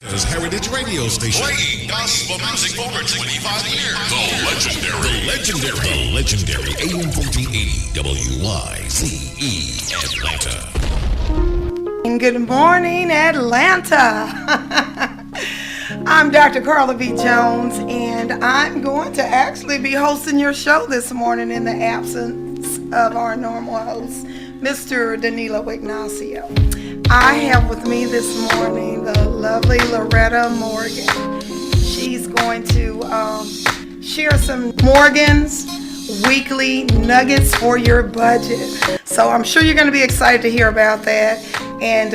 As Heritage Radio Station. Playing gospel music for over 25 years. The legendary AM 1480 WYZE Atlanta. Good morning, Atlanta. I'm Dr. Carla B. Jones, and I'm going to actually be hosting your show this morning in the absence of our normal host, Mr. Danilo Ignacio. I have with me this morning the lovely Loretta Morgan. She's going to share some Morgan's weekly nuggets for your budget. So I'm sure you're going to be excited to hear about that. And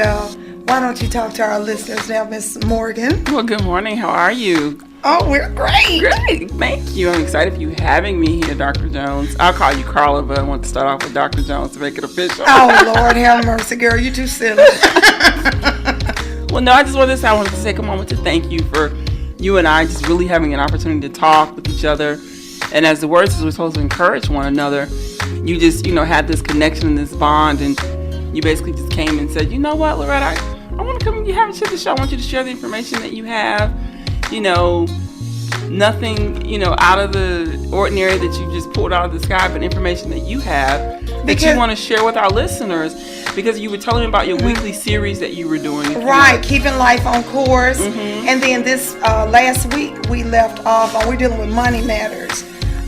why don't you talk to our listeners now, Miss Morgan? Well, good morning. How are you? Oh, we're great. Great. Thank you. I'm excited for you having me here, Dr. Jones. I'll call you Carla, but I want to start off with Dr. Jones to make it official. Oh, Lord, have mercy, girl. You're too silly. Well, no, I wanted to take a moment to thank you for you and I just really having an opportunity to talk with each other. And as the word says, we're supposed to encourage one another. You just, had this connection, this bond, and you basically just came and said, you know what, Loretta, I want to come and have a share the show. I want you to share the information that you have. Nothing, out of the ordinary that you just pulled out of the sky, but information that you have that you want to share with our listeners, because you were telling me about your weekly series that you were doing. Right, keeping life on course. And then this last week we left off on, we're dealing with money matters.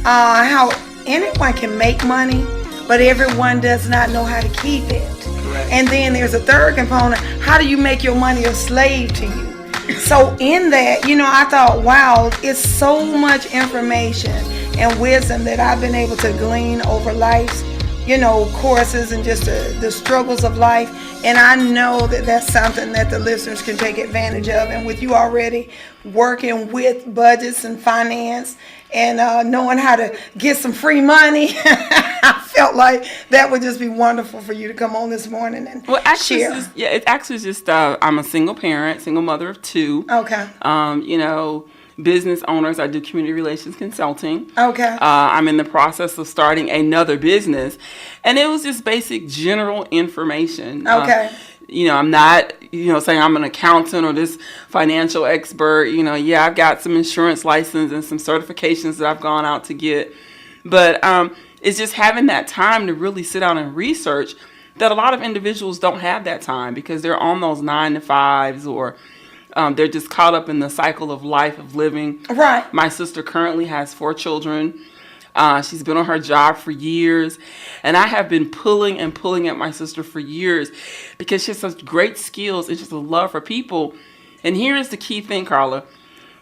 How anyone can make money, but everyone does not know how to keep it. Correct. And then there's a third component. How do you make your money a slave to you? So in that, I thought, wow, it's so much information and wisdom that I've been able to glean over life's, courses and just the struggles of life. And I know that that's something that the listeners can take advantage of. And with you already working with budgets and finance and knowing how to get some free money, I felt like that would just be wonderful for you to come on this morning and share. It's actually just, I'm a single parent, single mother of two. Okay. Business owners. I do community relations consulting. Okay. I'm in the process of starting another business, and it was just basic general information. Okay. I'm not, saying I'm an accountant or this financial expert. I've got some insurance license and some certifications that I've gone out to get, but it's just having that time to really sit down and research that a lot of individuals don't have that time because they're on those 9-to-5s or they're just caught up in the cycle of life of living. Right. My sister currently has 4 children. She's been on her job for years. And I have been pulling at my sister for years because she has such great skills and just a love for people. And here is the key thing, Carla.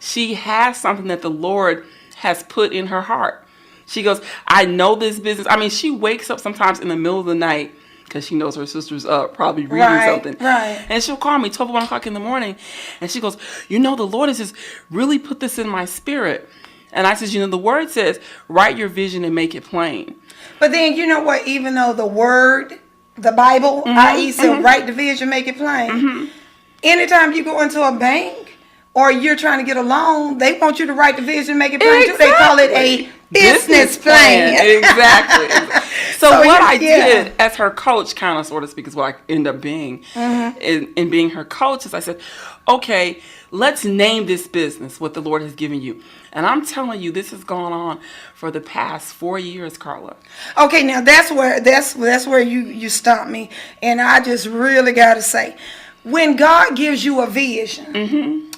She has something that the Lord has put in her heart. She goes, I know this business. I mean, she wakes up sometimes in the middle of the night because she knows her sister's up, probably reading something. Right. And she'll call me 1 o'clock in the morning, and she goes, the Lord has just really put this in my spirit. And I said, the word says, write your vision and make it plain. But then, you know what, even though the word, the Bible, i.e. said, write the vision, make it plain. Anytime you go into a bank or you're trying to get a loan, they want you to write the vision, make it plain too. They call it a business plan. Exactly. So what I did as her coach, kind of, so to speak, is what I end up being. In being her coach, is I said, okay, let's name this business what the Lord has given you. And I'm telling you, this has gone on for the past 4 years, Carla. Okay, now that's where you stumped me. And I just really got to say, when God gives you a vision,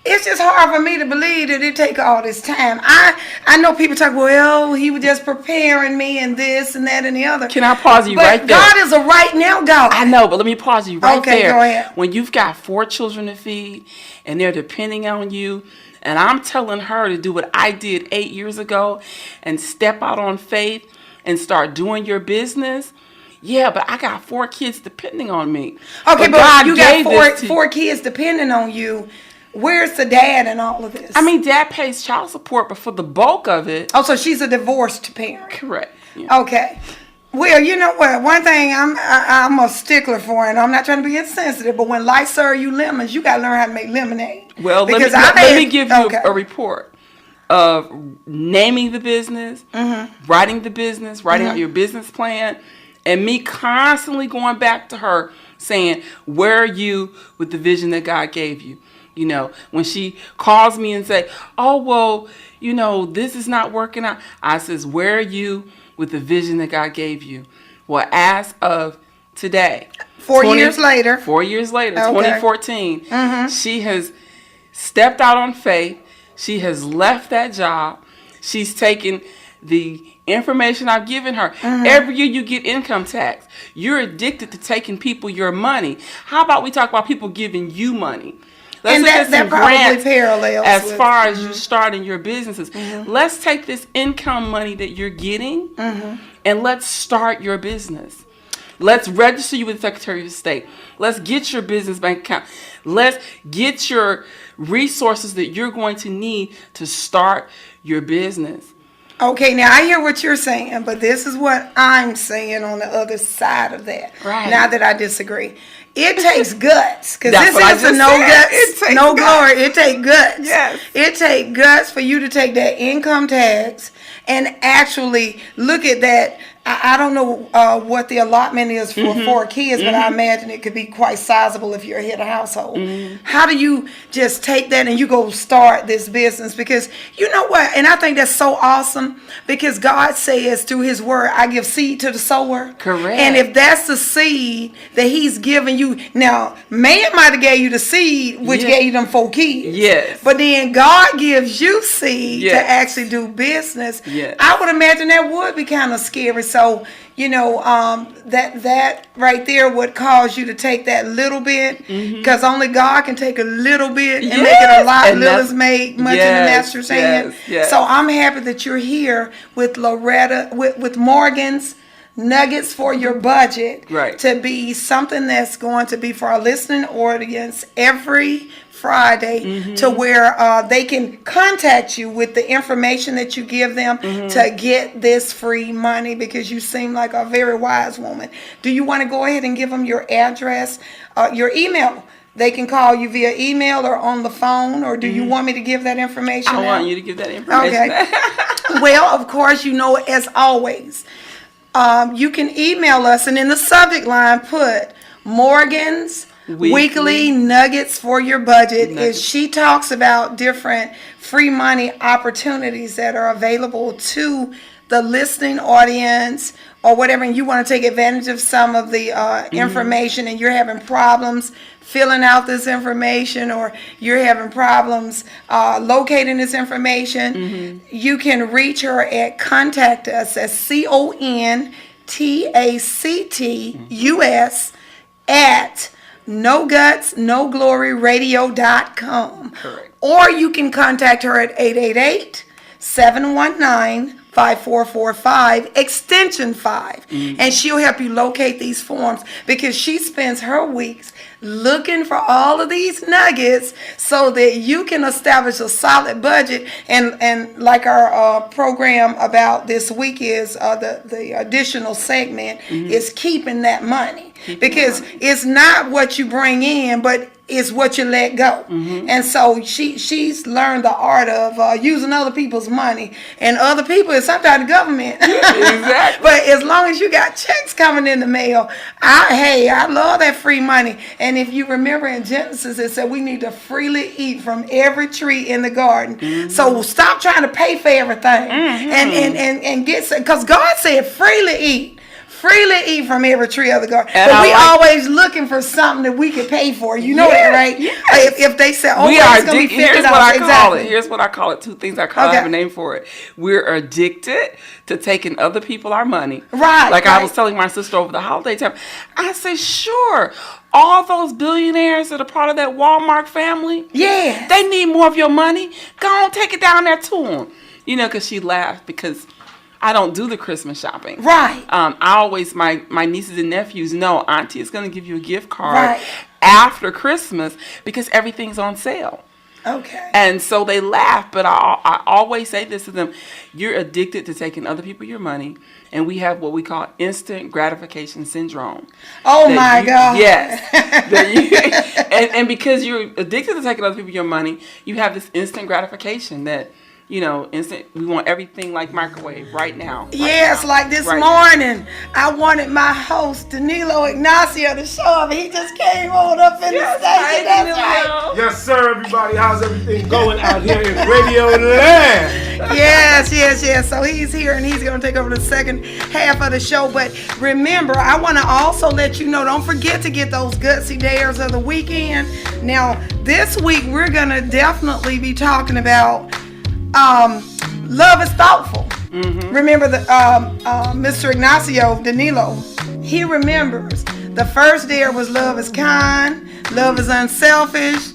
it's just hard for me to believe that it take all this time. I know people talk, well, he was just preparing me and this and that and the other. Can I pause you right there? God is a right now God. I know, but let me pause you right there. Okay, go ahead. When you've got 4 children to feed and they're depending on you, and I'm telling her to do what I did 8 years ago and step out on faith and start doing your business. Yeah, but I got 4 kids depending on me. Okay, but you got 4 kids depending on you. Where's the dad in all of this? I mean, dad pays child support, but for the bulk of it. Oh, so she's a divorced parent. Correct. Yeah. Okay. Well, you know what? One thing I'm a stickler for, and I'm not trying to be insensitive, but when life serves you lemons, you got to learn how to make lemonade. Well, let me give you a report of naming the business, writing the business, writing out your business plan, and me constantly going back to her saying, where are you with the vision that God gave you? You know, when she calls me and say, oh, well, you know, this is not working out. I says, where are you with the vision that God gave you? Well, as of today. 4 years later. 4 years later, Okay. 2014, she has stepped out on faith. She has left that job. She's taken the information I've given her. Every year you get income tax. You're addicted to taking people your money. How about we talk about people giving you money? Let's And look at that some probably grants parallels as with- far as you starting your businesses. Let's take this income money that you're getting and let's start your business. Let's register you with the Secretary of State. Let's get your business bank account. Let's get your resources that you're going to need to start your business. Okay, now I hear what you're saying, but this is what I'm saying on the other side of that. Right. Now that I disagree. It takes guts, because That's this what I is a just no said. guts, It takes no guts. glory. It takes guts. Yes. It takes guts for you to take that income tax and actually look at that. I don't know what the allotment is for 4 kids, but I imagine it could be quite sizable if you're a head of household. How do you just take that and you go start this business? Because you know what? And I think that's so awesome, because God says through his word, I give seed to the sower. Correct. And if that's the seed that he's giving you, now man might have gave you the seed, which Yeah. gave you them 4 kids. Yes. But then God gives you seed Yes. to actually do business. Yes. I would imagine that would be kind of scary. So, you know, that right there would cause you to take that little bit, because only God can take a little bit and make it a lot. And Little that's- is made much in the yes, master's hand. yes. So I'm happy that you're here with Loretta, with Morgan's Nuggets for your budget, Right. to be something that's going to be for our listening audience every Friday, to where they can contact you with the information that you give them to get this free money, because you seem like a very wise woman. Do you want to go ahead and give them your address, your email? They can call you via email or on the phone, or do you want me to give that information I out? want you to give that information. Okay. Well, of course, you know, as always, you can email us, and in the subject line put Morgan's Weekly Nuggets for your budget. Nuggets. Is she talks about different free money opportunities that are available to the listening audience or whatever, and you want to take advantage of some of the information, and you're having problems filling out this information, or you're having problems locating this information, you can reach her at contact us at CONTACTUS at NoGutsNoGloryRadio.com. Correct. Or you can contact her at 888-719-5445, extension 5. And she'll help you locate these forms, because she spends her weeks looking for all of these nuggets so that you can establish a solid budget. And like our program about this week is the additional segment is keeping that money, because it's not what you bring in, but it's what you let go. And so she's learned the art of using other people's money, and other people is sometimes the government. Exactly. But as long as you got checks coming in the mail, I love that free money. And if you remember in Genesis, it said we need to freely eat from every tree in the garden. So stop trying to pay for everything, and get, because God said freely eat. Freely eat from every tree of the garden. And But we I like- always looking for something that we can pay for. You know that, right? yes. If they say, oh, We well, are it's going to be addicted. $50. Here's what I call Exactly. it. Here's what I call it. 2 things I call it. I have a name for it. We're addicted to taking other people our money. Right, Like right. I was telling my sister over the holiday time. I said, sure, all those billionaires that are part of that Walmart family, Yeah. they need more of your money. Go on, take it down there to them. You know, because she laughed because I don't do the Christmas shopping. Right. I always, my nieces and nephews know Auntie is going to give you a gift card Right. after Christmas because everything's on sale. Okay. And so they laugh, but I always say this to them: you're addicted to taking other people your money, and we have what we call instant gratification syndrome. Oh That my you- God. Yes. That you, and because you're addicted to taking other people your money, you have this instant gratification that instant. We want everything like microwave right now. Yes, like this morning, I wanted my host, Danilo Ignacio, to show up. He just came on up in the station. That's right. Yes, sir, everybody. How's everything going out here in Radio Land? Yes. So he's here, and he's going to take over the second half of the show. But remember, I want to also let you know, don't forget to get those Gutsy Dares of the weekend. Now, this week, we're going to definitely be talking about Love is Thoughtful. Mm-hmm. Remember the Mr. Ignacio Danilo, he remembers the first dare was love is kind, love is unselfish.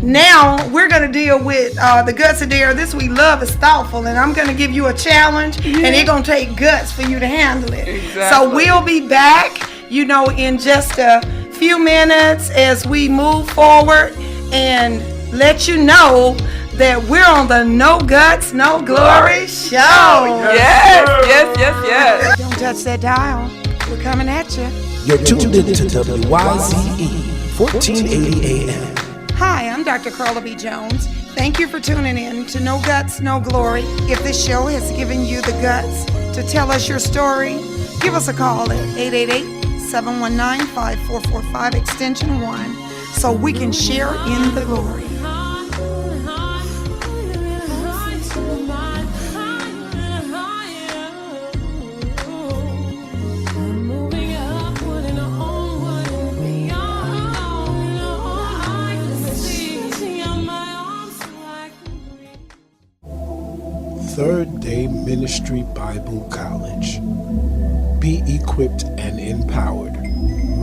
Now we're going to deal with the Gutsy Dare this week, Love is Thoughtful, and I'm going to give you a challenge, and it's going to take guts for you to handle it. Exactly. So we'll be back, in just a few minutes as we move forward and let you know that we're on the No Guts, No Glory show. Yes. Don't touch that dial. We're coming at you. You're tuned in to WYZE 1480 AM. Hi, I'm Dr. Carla B. Jones. Thank you for tuning in to No Guts, No Glory. If this show has given you the guts to tell us your story, give us a call at 888-719-5445 extension 1 so we can share in the glory. Third Day Ministry Bible College. Be equipped and empowered,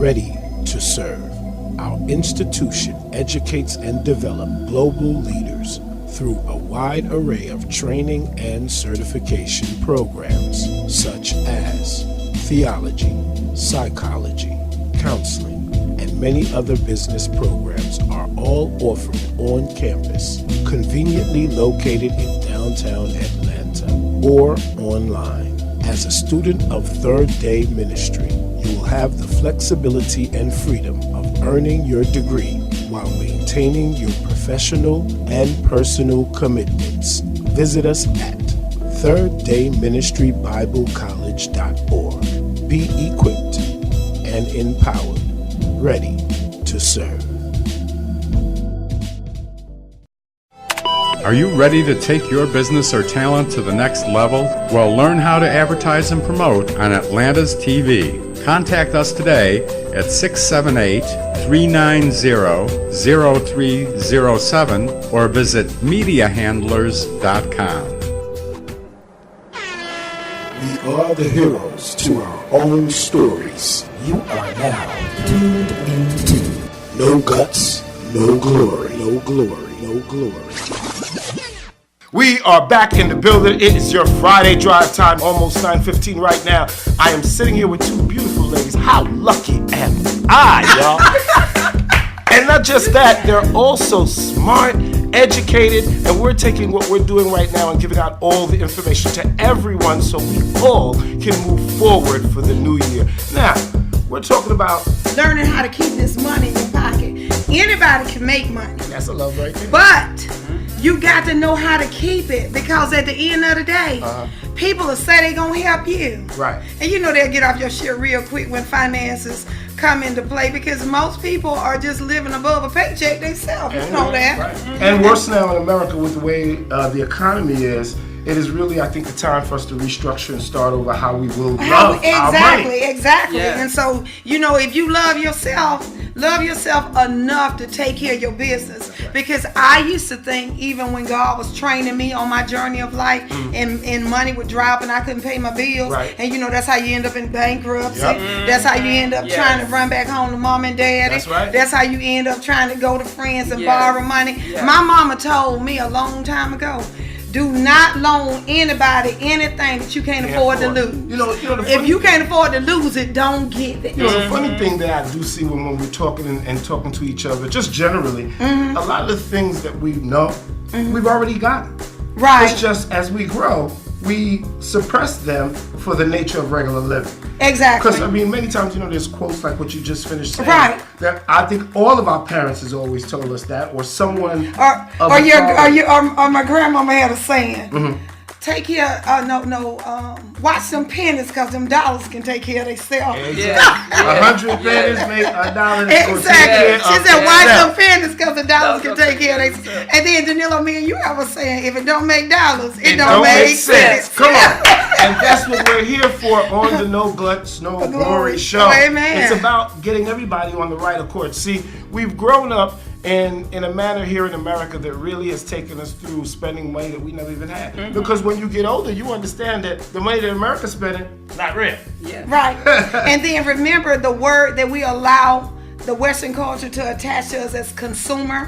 ready to serve. Our institution educates and develops global leaders through a wide array of training and certification programs such as theology, psychology, counseling, and many other business programs are all offered on campus, conveniently located in downtown Atlanta or online. As a student of Third Day Ministry, you will have the flexibility and freedom of earning your degree while maintaining your professional and personal commitments. Visit us at thirddayministrybiblecollege.org. Be equipped and empowered, ready to serve. Are you ready to take your business or talent to the next level? Well, learn how to advertise and promote on Atlanta's TV. Contact us today at 678-390-0307 or visit MediaHandlers.com. We are the heroes to our own stories. You are now tuned into No Guts, No Glory, No Glory, No Glory. We are back in the building. It is your Friday drive time, almost 9:15 right now. I am sitting here with two beautiful ladies. How lucky am I, y'all? And not just that, they're also smart, educated, and we're taking what we're doing right now and giving out all the information to everyone so we all can move forward for the new year. Now, we're talking about learning how to keep this money in your pocket. Anybody can make money. That's a love right there. But you got to know how to keep it, because at the end of the day, people will say they're going to help you. Right. And they'll get off your shit real quick when finances come into play, because most people are just living above a paycheck themselves. You know that. Right. And worse now in America with the way the economy is, it is really, I think, the time for us to restructure and start over how we will love our money. Exactly. Yeah. And so, if you love yourself enough to take care of your business. Because I used to think, even when God was training me on my journey of life, and money would drop and I couldn't pay my bills. Right. And that's how you end up in bankruptcy. Yep. That's how you end up trying to run back home to mom and daddy. That's right. That's how you end up trying to go to friends and borrow money. Yes. My mama told me a long time ago, do not loan anybody anything that you can't afford to lose. If you can't afford to lose it, don't get it. The funny thing that I do see when we're talking and talking to each other, just generally, a lot of the things that we know, we've already gotten. Right. It's just as we grow, we suppress them for the nature of regular living. Exactly. Because, I mean, many times, there's quotes like what you just finished saying. Right. That I think all of our parents has always told us that, or someone. Or my grandmama had a saying. Take care, watch them pennies because them dollars can take care of themselves. Exactly. 100 pennies make $1. Exactly. She said, watch them pennies because the dollars can take care of themselves. And then, Danilo, me and you have a saying, if it don't make dollars, it don't make sense. Come on. And that's what we're here for on the No Guts, No Glory show. Amen. It's about getting everybody on the right accord. See, we've grown up in a manner here in America that really has taken us through spending money that we never even had. Because when you get older, you understand that the money that America's spending, not real. Yeah. Right. And then remember the word that we allow the Western culture to attach to us as consumer.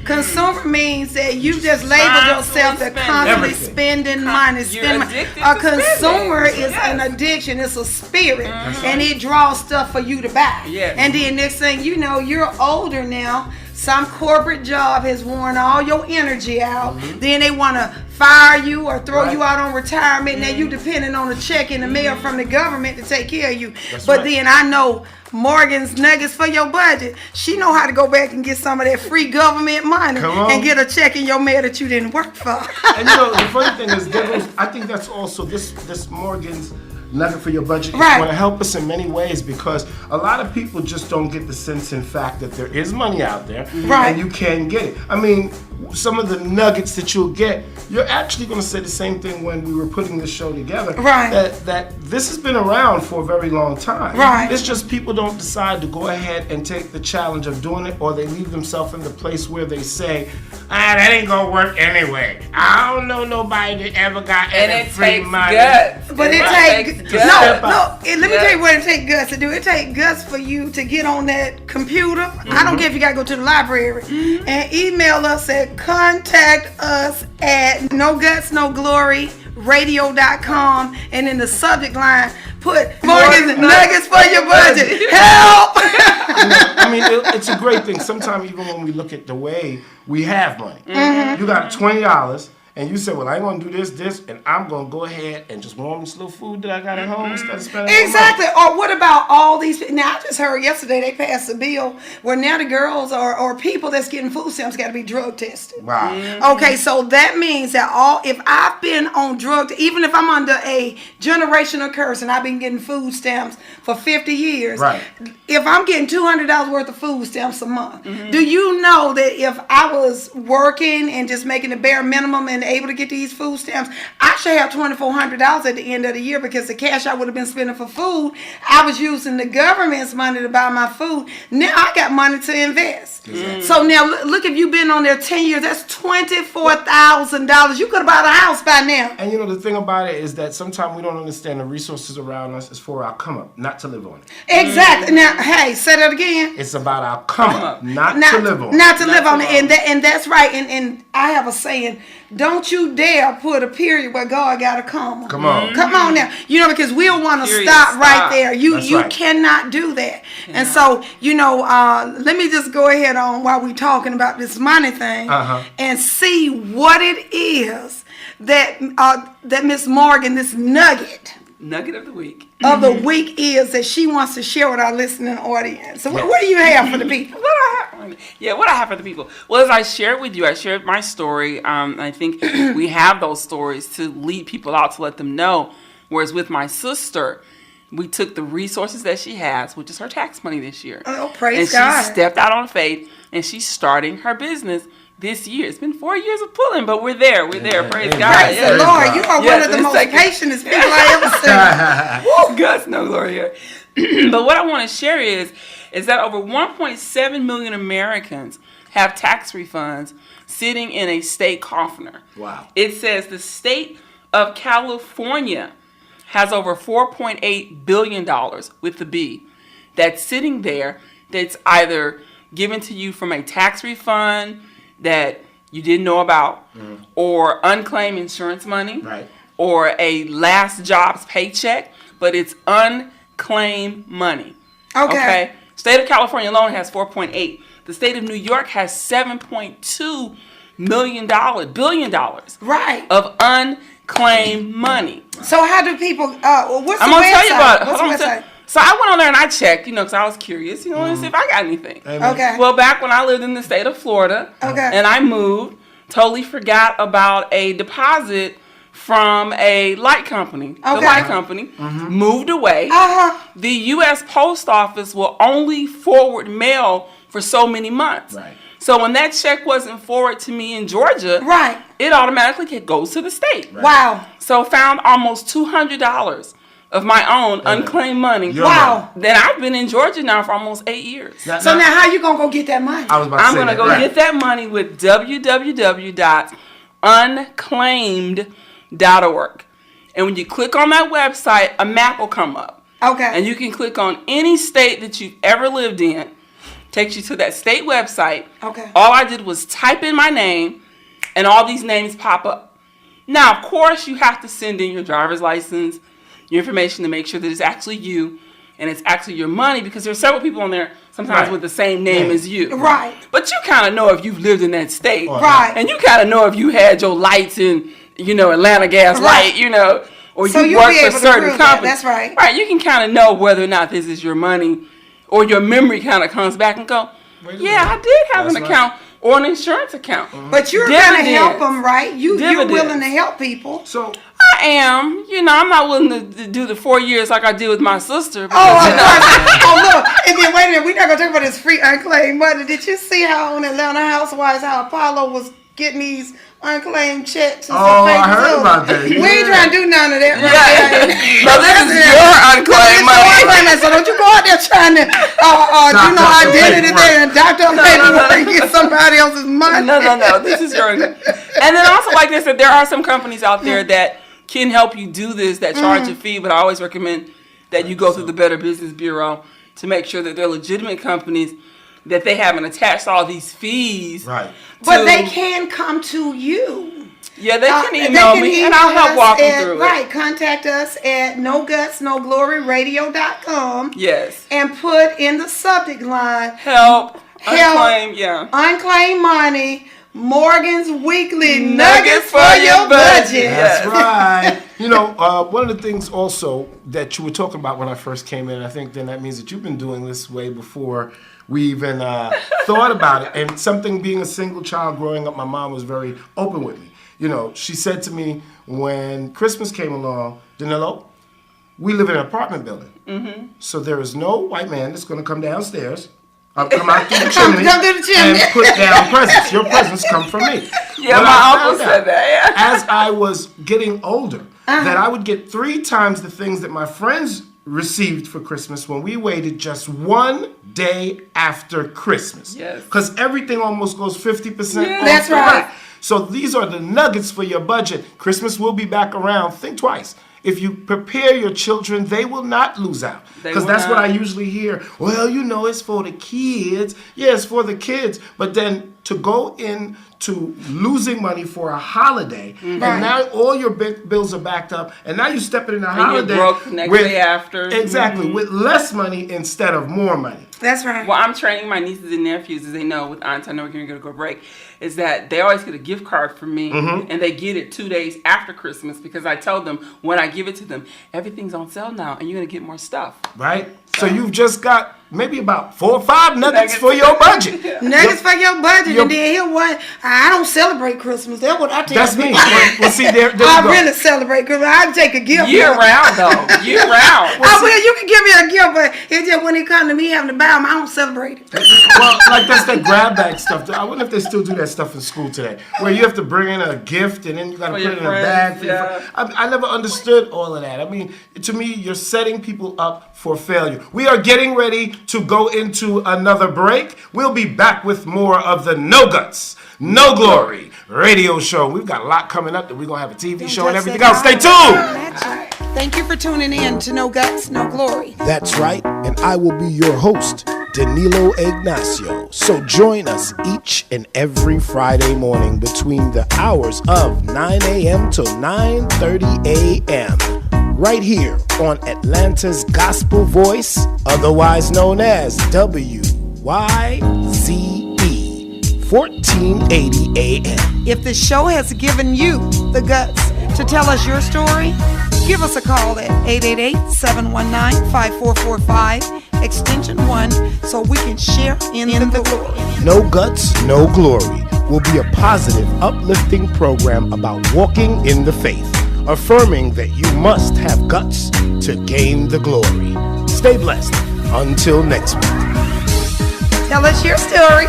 Consumer means that you just labeled yourself as constantly spending money. A consumer is an addiction. It's a spirit. And it draws stuff for you to buy. Yeah. And then next thing you know, you're older now. Some corporate job has worn all your energy out. Then they want to fire you or throw you out on retirement. Now you depending on a check in the mail from the government to take care of you. But then I know Morgan's Nuggets for your budget. She know how to go back and get some of that free government money and get a check in your mail that you didn't work for. And the funny thing is, I think that's also this Morgan's Nugget for your budget is going to help us in many ways, because a lot of people just don't get the sense, in fact, that there is money out there and you can get it. I mean, some of the nuggets that you'll get, you're actually going to say the same thing when we were putting this show together. That this has been around for a very long time. It's just people don't decide to go ahead and take the challenge of doing it, or they leave themselves in the place where they say, that ain't going to work anyway. I don't know nobody that ever got any free money. Guts. But it takes let me tell you what it takes guts to do. It takes guts for you to get on that computer. I don't care if you got to go to the library and email us at contact us at nogutsnogloryradio.com, and in the subject line put Morgan's Nuggets for your budget. Help! I mean, it's a great thing. Sometimes even when we look at the way we have money, you got $20. And you say, well, I ain't going to do this, and I'm going to go ahead and just warm this little food that I got at home instead of spending Exactly. Or what about all these? Now, I just heard yesterday they passed a bill where now the girls or people that's getting food stamps got to be drug tested. Wow. Okay, so that means that if I've been on drug, even if I'm under a generational curse and I've been getting food stamps for 50 years, if I'm getting $200 worth of food stamps a month, do you know that if I was working and just making the bare minimum and able to get these food stamps, I should have $2,400 at the end of the year, because the cash I would have been spending for food, I was using the government's money to buy my food. Now I got money to invest. So now look, if you've been on there 10 years, that's $24,000. You could have bought a house by now. And the thing about it is that sometimes we don't understand the resources around us is for our come up, not to live on it. Exactly. Now, hey, say that again. It's about our come up, not to live on it. Not to live on it. And that's right. And I have a saying, don't you dare put a period where God got a comma. Come on now. Because we'll want to stop right there. You cannot do that. Yeah. And so, let me just go ahead on while we're talking about this money thing and see what it is that Miss Morgan, this nugget of the week. Is that she wants to share with our listening audience. So what do you have for the people? What I have for the people. Well, as I shared with you, I shared my story. I think we have those stories to lead people out, to let them know. Whereas with my sister, we took the resources that she has, which is her tax money this year. Oh, praise God. And she stepped out on faith, and she's starting her business this year. It's been 4 years of pulling, but we're there. Praise God. Praise the Lord. You are one of the most patientest people I ever seen. God's no glory here. But what I want to share is that over 1.7 million Americans have tax refunds sitting in a state coffiner. Wow. It says the state of California has over $4.8 billion with the B that's sitting there, that's either given to you from a tax refund that you didn't know about, or unclaimed insurance money, or a last job's paycheck, but it's unclaimed money. Okay. State of California alone has 4.8. The state of New York has $7.2 billion of Unclaimed Money. So how do people? What's the I'm gonna website? tell you about it. What's Hold the on, website? so I went on there and I checked, because I was curious, to see if I got anything. Okay. Well, back when I lived in the state of Florida, and I moved, totally forgot about a deposit from a light company. The light company moved away. The U.S. Post Office will only forward mail for so many months. Right. So when that check wasn't forwarded to me in Georgia, it automatically goes to the state. Right. Wow. So found almost $200 of my own unclaimed money. Wow. Then I've been in Georgia now for almost 8 years. So now how you going to go get that money? I'm going to go get that money with www.unclaimed.org. And when you click on that website, a map will come up. Okay. And you can click on any state that you've ever lived in. Takes you to that state website. Okay. All I did was type in my name, and all these names pop up. Now, of course, you have to send in your driver's license, your information to make sure that it's actually you, and it's actually your money, because there's several people on there sometimes with the same name as you. Right. But you kind of know if you've lived in that state. Right. And you kind of know if you had your lights in, Atlanta Gas Light, or So you you'll work be for able to certain prove that. companies. That's right. Right. You can kind of know whether or not this is your money, or your memory kind of comes back and go, yeah, I did have an account or an insurance account. But you're going to help them, right? You're willing to help people. So I am. I'm not willing to do the 4 years like I did with my sister. Look. And then wait a minute. We're not going to talk about this free unclaimed money. Did you see how on Atlanta Housewives, how Apollo was getting these unclaimed checks? And I heard about that. We ain't trying to do none of that right there. No, this is your unclaimed money. So don't you go out there trying to do no identity there and doctor paperwork and get somebody else's money. No. This is your unclaimed. And then also, like I said, there are some companies out there that can help you do this, that charge a fee, but I always recommend that you go through the Better Business Bureau to make sure that they're legitimate companies, that they haven't attached all these fees. Right. But they can come to you. Yeah, they can email me, and I'll help walk them through it. Right. Contact us at nogutsnogloryradio.com. Yes. And put in the subject line, Help. Unclaimed money. Morgan's Weekly Nuggets for your budget. That's right. One of the things also that you were talking about when I first came in, I think then that means that you've been doing this way before we even thought about it. And something, being a single child growing up, my mom was very open with me. She said to me when Christmas came along, Danilo, we live in an apartment building. Mm-hmm. So there is no white man that's going to come downstairs. Come out through the chimney and put down presents. Your presents come from me. Yeah, my uncle said that. Yeah. As I was getting older, that I would get 3 times the things that my friends received for Christmas when we waited just one day after Christmas. Yes. Because everything almost goes 50% off. That's right. So these are the nuggets for your budget. Christmas will be back around. Think twice. If you prepare your children, they will not lose out. Because that's what I usually hear. Well, it's for the kids. Yeah, it's for the kids. But then to go into losing money for a holiday, and now all your bills are backed up, and now you're stepping in a holiday. You're broke next day after. Exactly, with less money instead of more money. That's right. Well, I'm training my nieces and nephews, as they know, with aunts, I know we're going to go break, is that they always get a gift card from me, and they get it 2 days after Christmas, because I tell them when I give it to them, everything's on sale now, and you're going to get more stuff. Right? So you've just got maybe about 4 or 5 nuggets for your budget. Nuggets for your budget, and then here what? I don't celebrate Christmas. That's what I tell That's people. me. Well, see, there you I go. really celebrate Christmas. I take a gift. Year round, though. Year round. I will. You can give me a gift, but it's just when it comes to me having to buy them, I don't celebrate it. Well, like that's that grab bag stuff. I wonder if they still do that stuff in school today, where you have to bring in a gift and then you got to put it in a bag. For your friends. I never understood all of that. I mean, to me, you're setting people up for failure. We are getting ready to go into another break. We'll be back with more of the No Guts, No Glory radio show. We've got a lot coming up that we're going to have a TV show and everything else. Stay tuned. Thank you for tuning in to No Guts, No Glory. That's right, and I will be your host, Danilo Ignacio. So join us each and every Friday morning between the hours of 9 a.m. till 9:30 a.m. right here on Atlanta's Gospel Voice, otherwise known as WYZE 1480 AM. If the show has given you the guts to tell us your story? Give us a call at 888-719-5445, extension 1, so we can share in the glory. No Guts, No Glory will be a positive, uplifting program about walking in the faith, affirming that you must have guts to gain the glory. Stay blessed. Until next week. Tell us your story.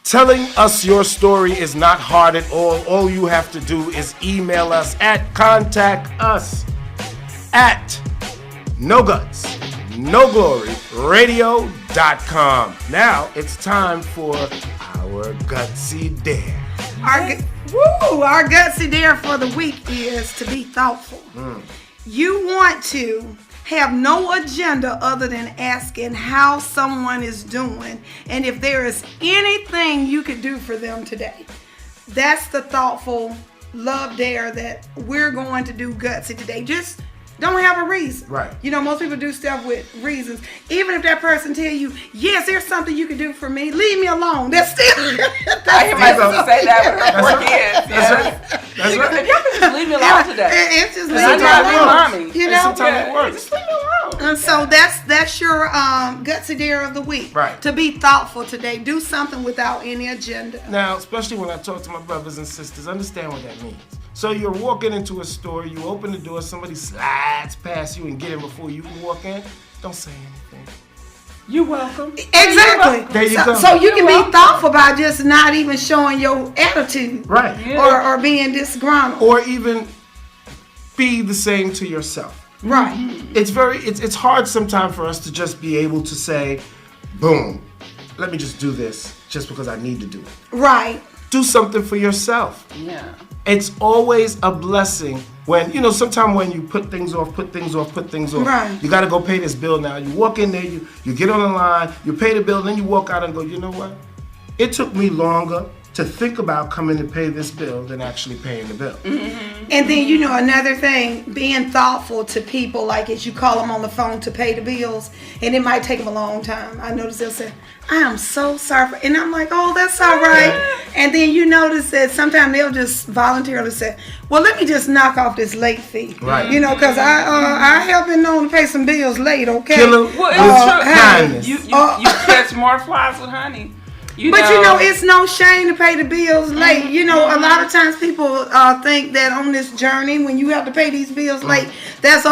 Telling us your story is not hard at all. All you have to do is email us at contactus@nogutznogloryradio.com. Now it's time for our Gutsy Dare. Our Gutsy Dare for the week is to be thoughtful. You want to have no agenda other than asking how someone is doing and if there is anything you could do for them today. That's the thoughtful love dare that we're going to do Gutsy today. Just don't have a reason. Right. You know, most people do stuff with reasons. Even if that person tell you, yes, there's something you can do for me, leave me alone. That's still. I hear myself say that with her 4 kids. That's right. That's right. If y'all can just leave me alone today. It's just leave me Sometimes alone. mommy. You know? Sometimes it works. Just leave me alone. And so that's your Gutsy Dare of the week. Right. To be thoughtful today. Do something without any agenda. Now, especially when I talk to my brothers and sisters, understand what that means. So you're walking into a store, you open the door, somebody slides past you and get in before you can walk in. Don't say anything. You're welcome. Exactly. There you go. So you can be thoughtful by just not even showing your attitude. Right. Or being disgruntled. Or even be the same to yourself. Right. It's hard sometimes for us to just be able to say, boom, let me just do this just because I need to do it. Right. Do something for yourself. Yeah. It's always a blessing when, sometimes when you put things off. Right. You got to go pay this bill now. You walk in there, you get on the line, you pay the bill, then you walk out and go, you know what? It took me longer to think about coming to pay this bill than actually paying the bill. Mm-hmm. And then, another thing, being thoughtful to people, like as you call them on the phone to pay the bills, and it might take them a long time. I notice they'll say, I am so sorry. And I'm like, oh, that's all right. And then you notice that sometimes they'll just voluntarily say, well, let me just knock off this late fee. Right. Because I have been known to pay some bills late, okay? Kill 'em Well, with it's true. kindness. You catch more flies with honey. But it's no shame to pay the bills late. A lot of times people think that on this journey, when you have to pay these bills late, this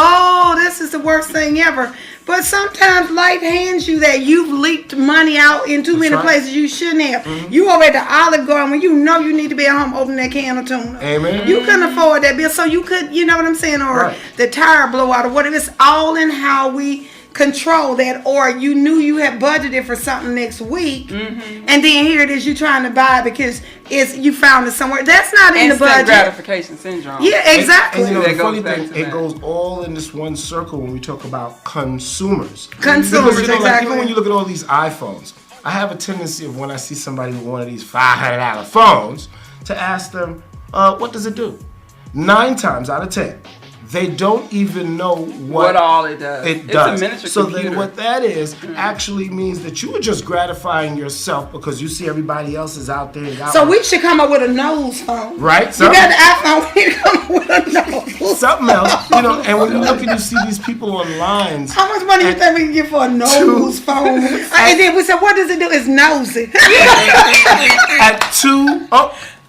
is the worst thing ever. But sometimes life hands you that you've leaked money out in too many places you shouldn't have. You over at the Olive Garden when you know you need to be at home opening that can of tuna. Amen. You couldn't afford that bill, so you could, you know what I'm saying, or the tire blowout or whatever. It's all in how we control that, or you knew you had budgeted for something next week, and then here it is you trying to buy because you found it somewhere. That's not in the budget. Instant gratification syndrome. Yeah, exactly. And That the funny goes back thing, to it that. goes all in this one circle when we talk about consumers. Consumers, Because, exactly. even when you look at all these iPhones, I have a tendency of when I see somebody with one of these $500 phones to ask them, what does it do? 9 times out of 10, they don't even know what all it does. It's a miniature so computer. then what that is actually means that you were just gratifying yourself because you see everybody else is out there. So we should come up with a nose phone. Right? You got the iPhone, we need to come up with a nose. Something else. And when you look and you see these people on lines. How much money you think we can get for a nose phone? And then we said, what does it do? It's nosy. At 2,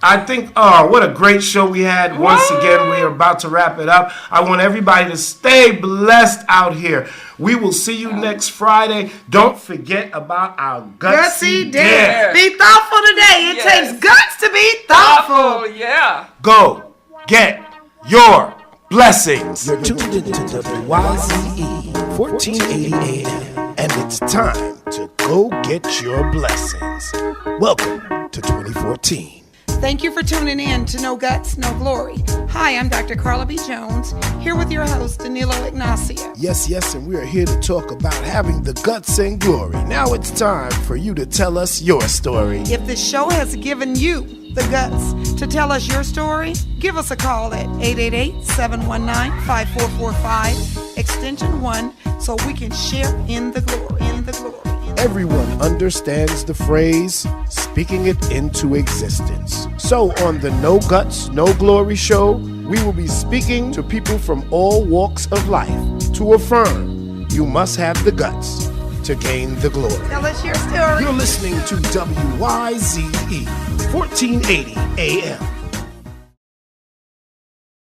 I think, what a great show we had. Once again, we are about to wrap it up. I want everybody to stay blessed out here. We will see you next Friday. Don't forget about our Gutsy Dare. Be thoughtful today. It takes guts to be thoughtful. Oh, yeah. Go get your blessings. You're tuned into WYZE 1480 AM, and it's time to go get your blessings. Welcome to 2014. Thank you for tuning in to No Guts, No Glory. Hi, I'm Dr. Carla B. Jones, here with your host, Danilo Ignacio. Yes, and we are here to talk about having the guts and glory. Now it's time for you to tell us your story. If this show has given you the guts to tell us your story, give us a call at 888-719-5445, extension 1, so we can share in the glory. Everyone understands the phrase, speaking it into existence. So on the No Guts, No Glory show, we will be speaking to people from all walks of life to affirm you must have the guts to gain the glory. Tell us your story. You're listening to WYZE 1480 AM.